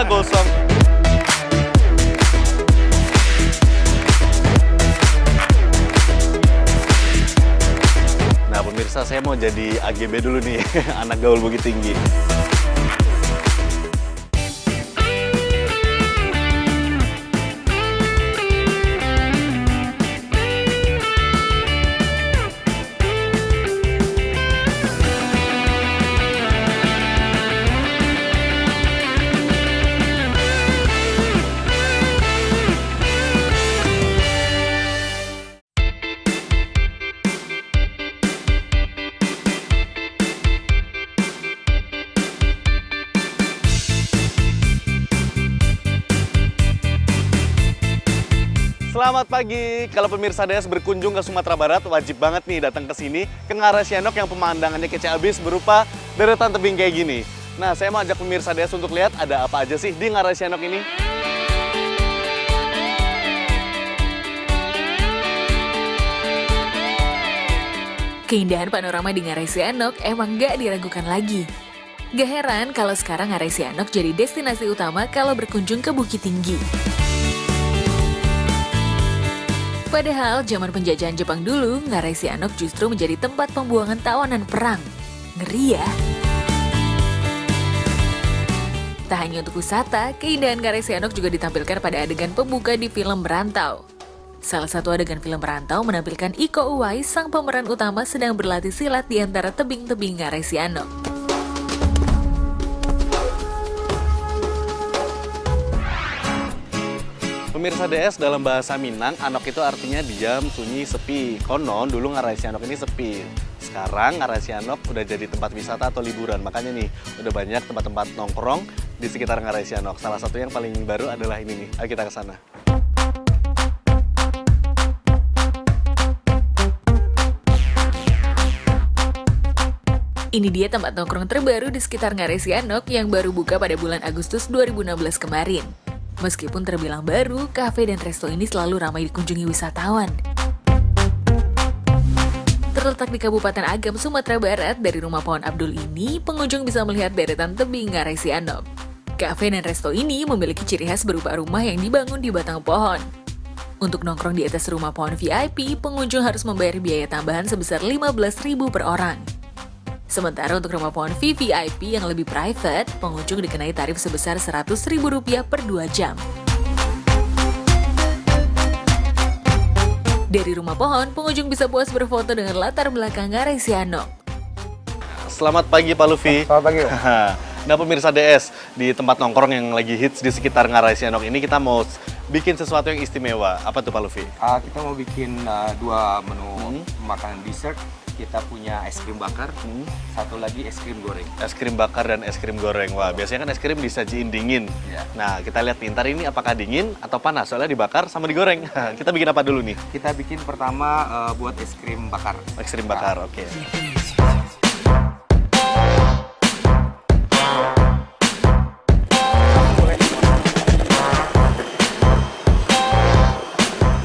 Gosong. Nah pemirsa, saya mau jadi AGB dulu nih, anak gaul Bukit Tinggi. Selamat pagi. Kalau pemirsa DS berkunjung ke Sumatera Barat, wajib banget nih datang ke sini, ke Ngarai Sianok yang pemandangannya kece abis berupa deretan tebing kayak gini. Nah, saya mau ajak pemirsa DS untuk lihat ada apa aja sih di Ngarai Sianok ini. Keindahan panorama di Ngarai Sianok emang gak diragukan lagi. Gak heran kalau sekarang Ngarai Sianok jadi destinasi utama kalau berkunjung ke Bukit Tinggi. Padahal zaman penjajahan Jepang dulu, Ngarai Sianok justru menjadi tempat pembuangan tawanan perang. Ngeri ya? Tak hanya untuk wisata, keindahan Ngarai Sianok juga ditampilkan pada adegan pembuka di film Merantau. Salah satu adegan film Merantau menampilkan Iko Uwais, sang pemeran utama sedang berlatih silat di antara tebing-tebing Ngarai Sianok. Pemirsa DS, dalam bahasa Minang, Anok itu artinya diam, sunyi, sepi. Konon dulu Ngarai Sianok ini sepi. Sekarang Ngarai Sianok udah jadi tempat wisata atau liburan. Makanya nih, udah banyak tempat-tempat nongkrong di sekitar Ngarai Sianok. Salah satu yang paling baru adalah ini nih. Ayo kita ke sana. Ini dia tempat nongkrong terbaru di sekitar Ngarai Sianok yang baru buka pada bulan Agustus 2016 kemarin. Meskipun terbilang baru, kafe dan resto ini selalu ramai dikunjungi wisatawan. Terletak di Kabupaten Agam, Sumatera Barat, dari Rumah Pohon Abdul ini, pengunjung bisa melihat deretan tebing Ngarai Sianok. Kafe dan resto ini memiliki ciri khas berupa rumah yang dibangun di batang pohon. Untuk nongkrong di atas rumah pohon VIP, pengunjung harus membayar biaya tambahan sebesar Rp15.000 per orang. Sementara untuk rumah pohon VVIP yang lebih private, pengunjung dikenai tarif sebesar Rp100.000 per 2 jam. Dari rumah pohon, pengunjung bisa puas berfoto dengan latar belakang Ngarai Sianok. Selamat pagi Pak Luffy. Selamat pagi. Nah pemirsa DS, di tempat nongkrong yang lagi hits di sekitar Ngarai Sianok ini kita mau bikin sesuatu yang istimewa. Apa tuh Pak Luffy? Kita mau bikin 2 menu makanan dessert. Kita punya es krim bakar, satu lagi es krim goreng. Es krim bakar dan es krim goreng. Wah, biasanya kan es krim disajiin dingin. Ya. Nah, kita lihat nih, ntar ini apakah dingin atau panas? Soalnya dibakar sama digoreng. Kita bikin apa dulu nih? Kita bikin pertama buat es krim bakar. Es krim bakar, oke.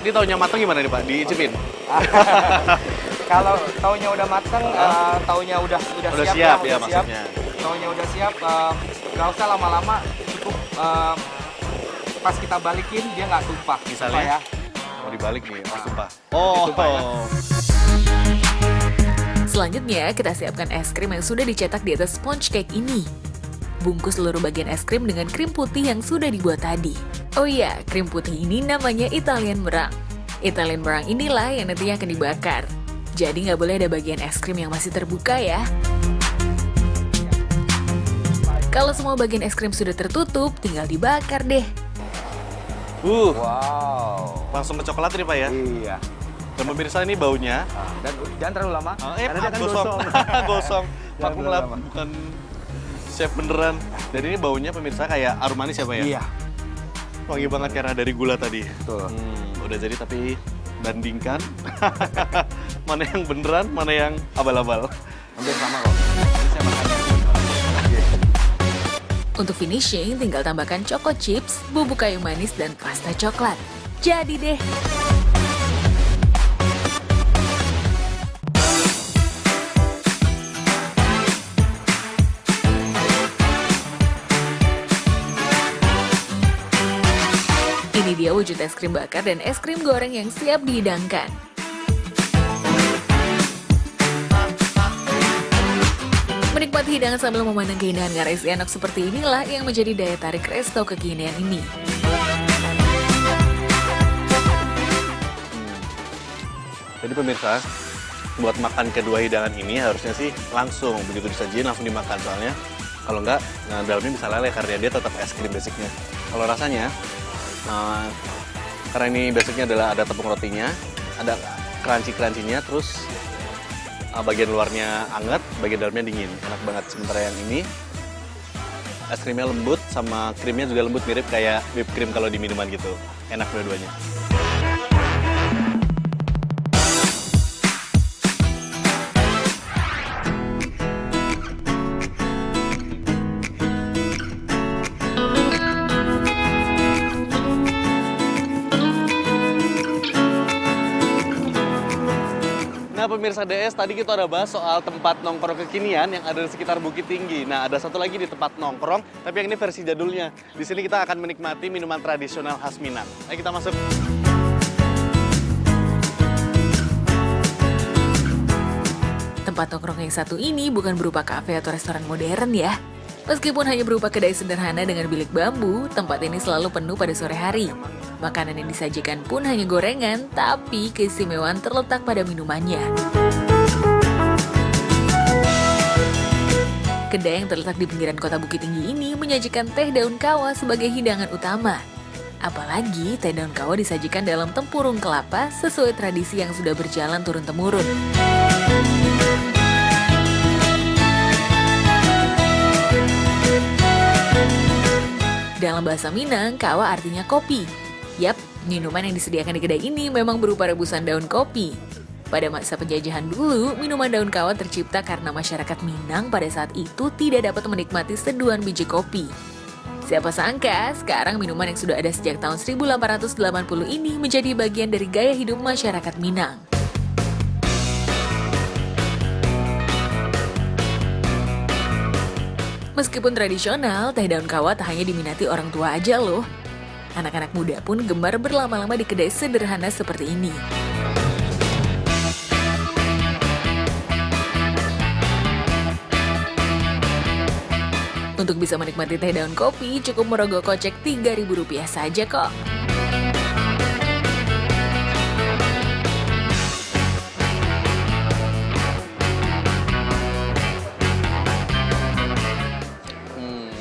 Ini taunya matang gimana nih Pak? Diicipin? Kalau taunya udah mateng, taunya udah siap ya, ya maksudnya. Taunya udah siap, nggak usah lama-lama, cukup pas kita balikin dia nggak tumpah. Misalnya? Ya. Mau dibalik nih, pas tumpah. Oh, Tumpah ya. Selanjutnya, kita siapkan es krim yang sudah dicetak di atas sponge cake ini. Bungkus seluruh bagian es krim dengan krim putih yang sudah dibuat tadi. Oh iya, krim putih ini namanya Italian meringue. Italian meringue inilah yang nantinya akan dibakar. Jadi nggak boleh ada bagian es krim yang masih terbuka ya. Kalau semua bagian es krim sudah tertutup, tinggal dibakar deh. Wow. Langsung ke coklat nih Pak ya? Iya. Dan pemirsa ini baunya. Dan jangan terlalu lama. Karena dia akan gosong. Gosong. Jangan Aku terlalu ngelap, lama. bukan chef beneran. Jadi ini baunya pemirsa kayak arum manis ya Pak ya? Iya. Wangi banget karena dari gula tadi. Betul. Udah jadi tapi bandingkan mana yang beneran, mana yang abal-abal. Hampir sama kok. Ini saya makannya. Untuk finishing, tinggal tambahkan choco chips, bubuk kayu manis, dan pasta coklat. Jadi deh! dia wujud es krim bakar dan es krim goreng yang siap dihidangkan. Menikmati hidangan sambil memandang keindahan ngarai Sianok seperti inilah yang menjadi daya tarik resto kekinian ini. Jadi pemirsa, buat makan kedua hidangan ini harusnya sih langsung, begitu disajiin langsung dimakan. Soalnya kalau enggak, nah dalamnya bisa leleh karena dia tetap es krim basicnya. Kalau rasanya, karena ini basicnya adalah ada tepung rotinya, ada crunchy-crunchy-nya, terus bagian luarnya anget, bagian dalamnya dingin. Enak banget. Sementara yang ini, es krimnya lembut sama krimnya juga lembut, mirip kayak whipped cream kalau di minuman gitu. Enak dua-duanya. Nah pemirsa DS, tadi kita udah bahas soal tempat nongkrong kekinian yang ada di sekitar Bukit Tinggi. Nah ada satu lagi di tempat nongkrong, tapi yang ini versi jadulnya. Di sini kita akan menikmati minuman tradisional khas Minang. Ayo kita masuk. Tempat nongkrong yang satu ini bukan berupa kafe atau restoran modern ya. Meskipun hanya berupa kedai sederhana dengan bilik bambu, tempat ini selalu penuh pada sore hari. Makanan yang disajikan pun hanya gorengan, tapi keistimewaan terletak pada minumannya. Kedai yang terletak di pinggiran kota Bukit Tinggi ini menyajikan teh daun kawa sebagai hidangan utama. Apalagi teh daun kawa disajikan dalam tempurung kelapa sesuai tradisi yang sudah berjalan turun-temurun. Dalam bahasa Minang, kawa artinya kopi. Yap, minuman yang disediakan di kedai ini memang berupa rebusan daun kopi. Pada masa penjajahan dulu, minuman daun kawa tercipta karena masyarakat Minang pada saat itu tidak dapat menikmati seduhan biji kopi. Siapa sangka, sekarang minuman yang sudah ada sejak tahun 1880 ini menjadi bagian dari gaya hidup masyarakat Minang. Meskipun tradisional, teh daun kawa tak hanya diminati orang tua aja loh. Anak-anak muda pun gemar berlama-lama di kedai sederhana seperti ini. Untuk bisa menikmati teh daun kopi, cukup merogoh kocek Rp3.000 saja kok.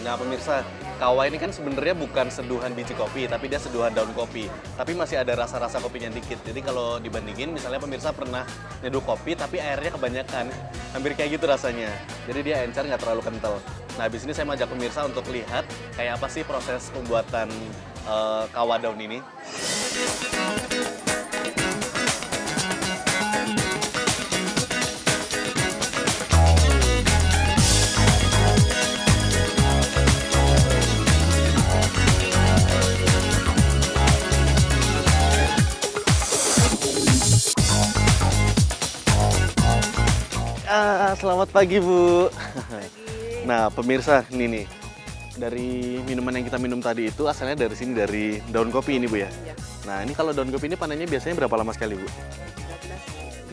Nah pemirsa, kawa ini kan sebenarnya bukan seduhan biji kopi, tapi dia seduhan daun kopi. Tapi masih ada rasa-rasa kopinya dikit. Jadi kalau dibandingin, misalnya pemirsa pernah nyeduh kopi, tapi airnya kebanyakan. Hampir kayak gitu rasanya. Jadi dia encer, nggak terlalu kental. Nah, habis ini saya mau ajak pemirsa untuk lihat kayak apa sih proses pembuatan kawa daun ini. Selamat pagi, Bu. Nah, pemirsa, ini nih. Dari minuman yang kita minum tadi itu asalnya dari sini, dari daun kopi ini, Bu ya? Iya. Nah, ini kalau daun kopi ini panennya biasanya berapa lama sekali, Bu?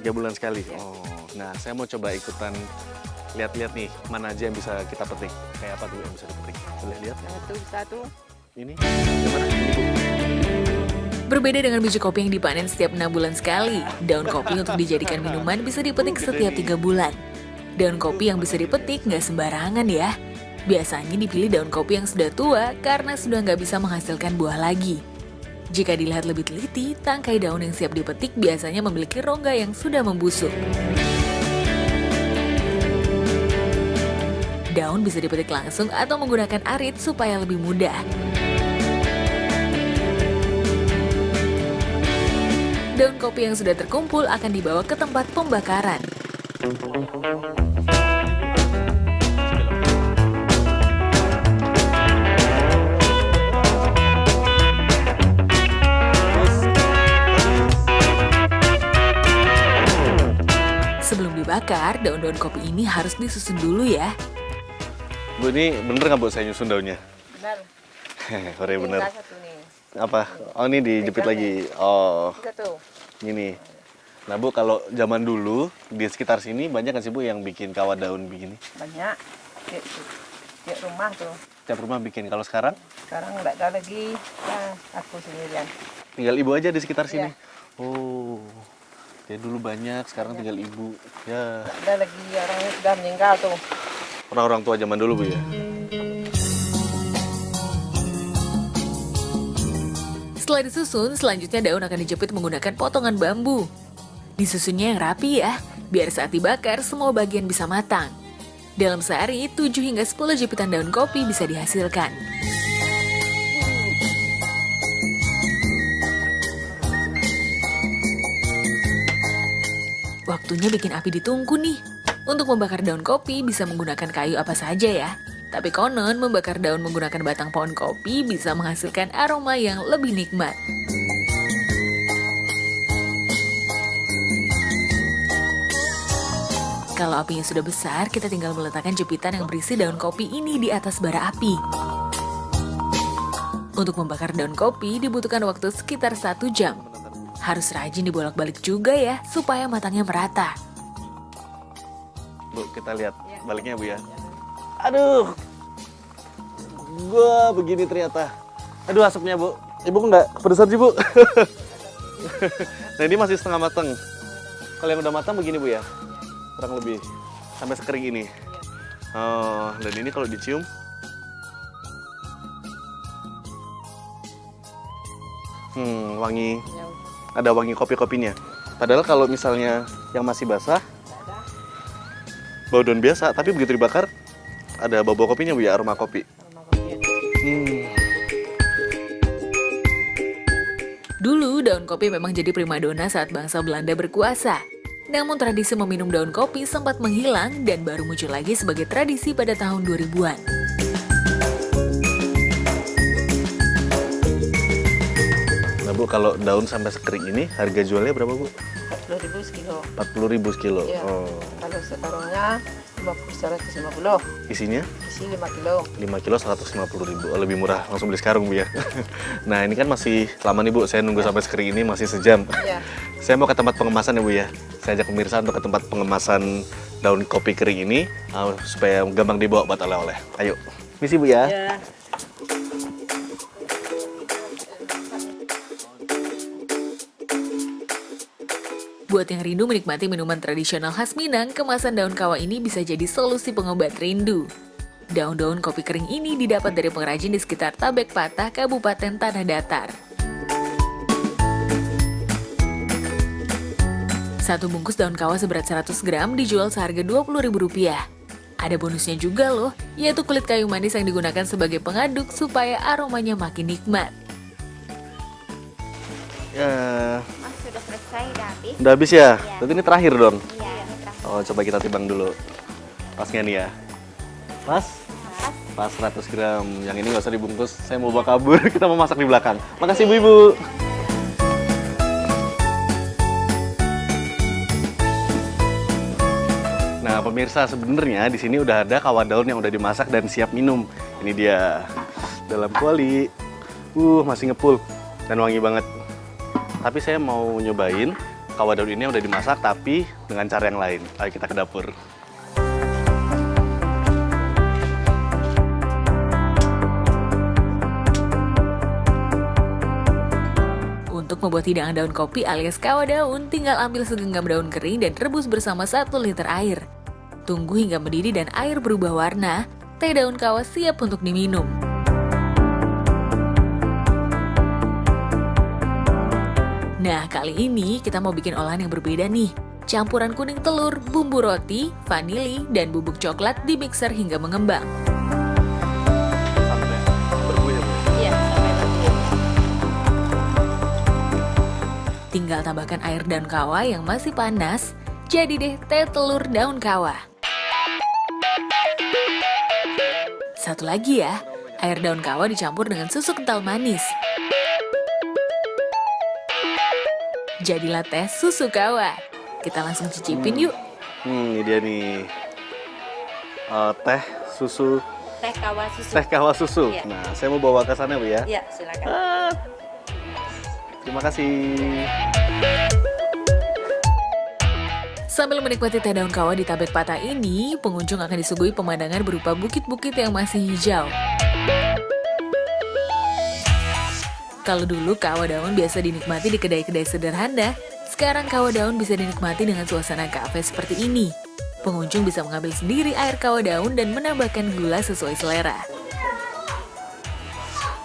3 bulan sekali? Oh, nah saya mau coba ikutan lihat-lihat nih, mana aja yang bisa kita petik. Kayak apa tuh yang bisa dipetik? Boleh lihat? Satu. Ini, gimana? Ini, Bu. Berbeda dengan biji kopi yang dipanen setiap 6 bulan sekali, daun kopi untuk dijadikan minuman bisa dipetik setiap 3 bulan. Daun kopi yang bisa dipetik nggak sembarangan ya. Biasanya dipilih daun kopi yang sudah tua karena sudah nggak bisa menghasilkan buah lagi. Jika dilihat lebih teliti, tangkai daun yang siap dipetik biasanya memiliki rongga yang sudah membusuk. Daun bisa dipetik langsung atau menggunakan arit supaya lebih mudah. Daun kopi yang sudah terkumpul akan dibawa ke tempat pembakaran. Sebelum dibakar, daun-daun kopi ini harus disusun dulu ya. Bu, ini bener nggak Bu saya nyusun daunnya? Benar. Hore bener. Tinggal satu nih. Apa? Oh, ini dijepit lagi. Oh, Gitu. gini. Nah, Bu, kalau zaman dulu di sekitar sini banyak nggak sih, Bu, yang bikin kawah daun begini? Banyak. Di rumah tuh. Tiap rumah bikin. Kalau sekarang Sekarang nggak ada lagi. Nah, aku sendirian. tinggal Ibu aja di sekitar sini. Iya. Oh. Ya dulu banyak, sekarang tinggal Ibu. Ya, Nggak ada lagi, orangnya sudah meninggal tuh. orang-orang tua zaman dulu, Bu ya. Setelah disusun, selanjutnya daun akan dijepit menggunakan potongan bambu. Disusunnya yang rapi ya, biar saat dibakar semua bagian bisa matang. Dalam sehari, 7 hingga 10 jepitan daun kopi bisa dihasilkan. Waktunya bikin api di tungku nih. Untuk membakar daun kopi bisa menggunakan kayu apa saja ya. Tapi konon membakar daun menggunakan batang pohon kopi bisa menghasilkan aroma yang lebih nikmat. Kalau apinya sudah besar, kita tinggal meletakkan jepitan yang berisi daun kopi ini di atas bara api. Untuk membakar daun kopi dibutuhkan waktu sekitar 1 jam. Harus rajin dibolak-balik juga ya, supaya matangnya merata. Bu, kita lihat baliknya, Bu ya. Aduh. Wah, begini ternyata. Aduh, asapnya, Bu. Ibu nggak kepedesan sih, Bu? Nah, ini masih setengah matang. Kalau yang udah matang begini, Bu ya. Kurang lebih sampai sekering ini. Oh, dan ini kalau dicium wangi. Ada wangi kopi-kopinya. Padahal kalau misalnya yang masih basah bau daun biasa, tapi begitu dibakar ada bau-bau kopinya, Bu ya, aroma kopi. Dulu daun kopi memang jadi primadona saat bangsa Belanda berkuasa. Namun tradisi meminum daun kopi sempat menghilang dan baru muncul lagi sebagai tradisi pada tahun 2000-an. Nah, Bu, kalau daun sampai sekering ini harga jualnya berapa, Bu? 40.000 sekilo. 40.000 sekilo. Iya. Oh. Kalau sekarangnya 150. Isinya Isi 5 kilo. 5 kilo 150.000. Oh, lebih murah, langsung beli sekarang, Bu ya. Nah, ini kan masih lama nih, Bu. Saya nunggu sampai sekering ini masih sejam. Iya. Saya mau ke tempat pengemasan ya, Bu ya. Saya ajak pemirsa untuk ke tempat pengemasan daun kopi kering ini supaya gampang dibawa buat oleh-oleh. Ayo. Misi, Bu ya. Ya. Buat yang rindu menikmati minuman tradisional khas Minang, kemasan daun kawah ini bisa jadi solusi pengobat rindu. Daun-daun kopi kering ini didapat dari pengrajin di sekitar Tabek Patah, Kabupaten Tanah Datar. Satu bungkus daun kawah seberat 100 gram dijual seharga Rp20.000. Ada bonusnya juga loh, yaitu kulit kayu manis yang digunakan sebagai pengaduk supaya aromanya makin nikmat. Ya, Mas sudah selesai, udah habis. udah habis ya? Iya. Berarti ini terakhir dong? Iya, ini terakhir. Oh, coba kita timbang dulu. Pas nggak nih ya? Pas? Pas. Pas 100 gram. Yang ini nggak usah dibungkus. Saya mau bawa kabur. Kita mau masak di belakang. Makasih, Bu-ibu. Nah, pemirsa, sebenarnya di sini udah ada kawah daun yang udah dimasak dan siap minum. Ini dia. Dalam kuali. Masih ngepul dan wangi banget. Tapi saya mau nyobain kawah daun ini yang udah dimasak tapi dengan cara yang lain. Ayo kita ke dapur. Untuk membuat hidangan daun kopi alias kawah daun, tinggal ambil segenggam daun kering dan rebus bersama 1 liter air. Tunggu hingga mendidih dan air berubah warna, teh daun kawah siap untuk diminum. Nah, kali ini kita mau bikin olahan yang berbeda nih. Campuran kuning telur, bumbu roti, vanili, dan bubuk coklat di mixer hingga mengembang. Sampai berbuih ya, Bu? Iya, sampai nanti. Tinggal tambahkan air daun kawah yang masih panas. Jadi deh teh telur daun kawah. Satu lagi ya, air daun kawah dicampur dengan susu kental manis. Jadilah teh susu kawah. Kita langsung cicipin yuk. Ini dia nih. Teh susu, Teh kawah susu. teh kawah susu. Iya. Nah, saya mau bawa ke sana, Bu ya. Iya, silakan. Ah, Terima kasih. Sambil menikmati teh daun kawah di Tabek Pata ini, pengunjung akan disuguhi pemandangan berupa bukit-bukit yang masih hijau. Kalau dulu kawah daun biasa dinikmati di kedai-kedai sederhana, sekarang kawah daun bisa dinikmati dengan suasana kafe seperti ini. Pengunjung bisa mengambil sendiri air kawah daun dan menambahkan gula sesuai selera.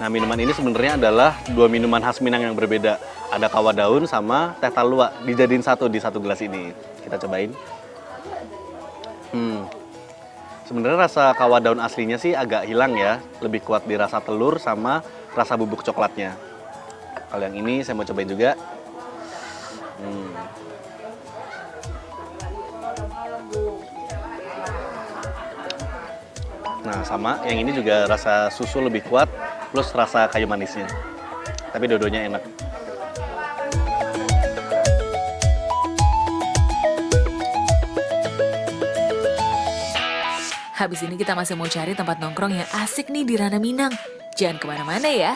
Nah, minuman ini sebenarnya adalah dua minuman khas Minang yang berbeda. Ada kawah daun sama teh talua dijadiin satu di satu gelas ini. Kita cobain. Sebenarnya rasa kawah daun aslinya sih agak hilang ya. Lebih kuat di rasa telur sama rasa bubuk coklatnya. Kalau yang ini saya mau cobain juga. Nah, sama yang ini juga rasa susu lebih kuat plus rasa kayu manisnya. Tapi dua-duanya enak. Habis ini kita masih mau cari tempat nongkrong yang asik nih di Ranah Minang. Jangan kemana-mana ya.